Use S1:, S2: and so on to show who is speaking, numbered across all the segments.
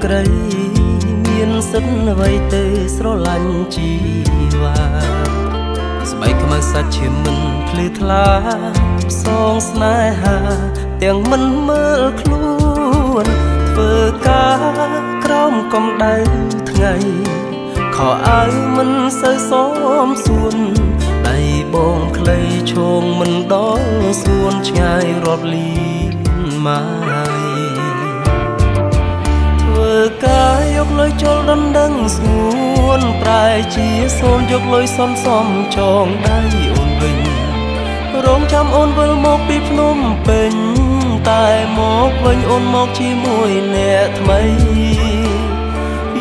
S1: ក្រីមានសិទ្ធអ្វីទៅស្រឡាញ់ជីវ៉ាស្បែកខ្មៅសាច់ឈាមមិនភ្លឺថ្លាផ្សងស្នេហាទាំងមិនមើលខ្លួនធ្វើការក្រោមកម្ដៅថ្ងៃខោអាវមិនសូវសមសួនដៃបងខ្លីឈងមិនដល់សួនឆ្ងាយរាប់លីម៉ាយធ្វើការយកលុយចូលដណ្ដឹងស្ងួនប្រែជាសូនយកលុយសន្សំចងដៃអូនវិញរងចាំអូនវិលមកពីភ្នំពេញតែមកវិញអូនមកជាមួយអ្នកថ្មី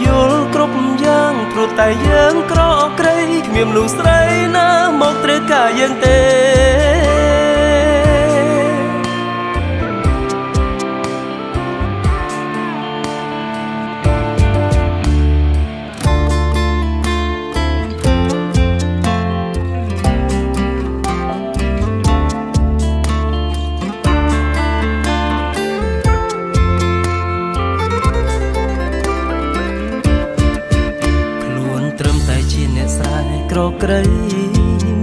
S1: យល់គ្រប់យ៉ាងព្រោះតែយើងក្រក្រៃគ្មានមនុស្សស្រីណាមកត្រូវការយើងទេក្រក្រៃ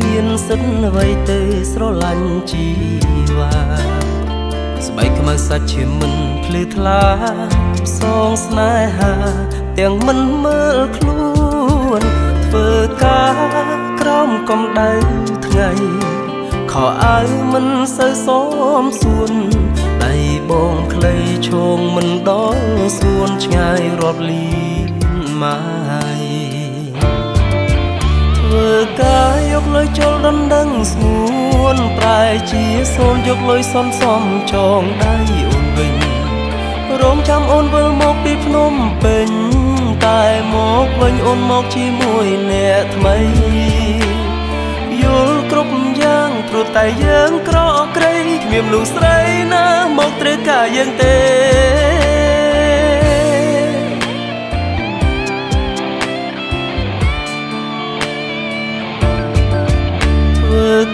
S1: មានសិទ្ធអ្វីទៅស្រឡាញ់ជីវ៉ាស្បែកខ្មៅសាច់ឈាមមិនភ្លឺថ្លាផ្សងស្នេហាទាំងមិនមើលខ្លួនធ្វើការក្រោមកម្ដៅថ្ងៃខោអាវមិនសូវសមសួនដៃបងខ្លីឈងមិនដល់សួនឆ្ងាយរាប់លីម៉ាយធ្វើការយកលុយចូលដណ្ដឹងស្ងួនប្រែជាសូនយកលុយសន្សំចងដៃអូនវិញរងចាំអូនវិលមកពីភ្នំពេញតែមកវិញអូនមកជាមួយអ្នកថ្មីយល់គ្រប់យ៉ាងព្រោះតែយើងក្រក្រៃគ្មានមនុស្សស្រីណាមកត្រូវការយើងទេ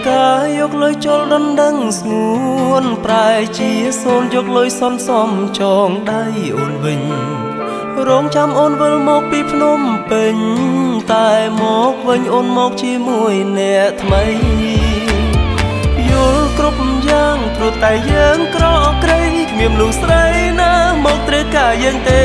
S1: ការយកលុយចូលដណ្ដឹងស្ងួនប្រែជាសូនយកលុយសន្សំចងដៃអូនវិញរងចាំអូនវិលមកពីភ្នំពេញតែមកវិញអូនមកជាមួយអ្នកថ្មីយល់គ្រប់យ៉ាងព្រោះតែយើងក្រក្រៃគ្មានមនុស្សស្រីណាមកត្រូវការយើងទេ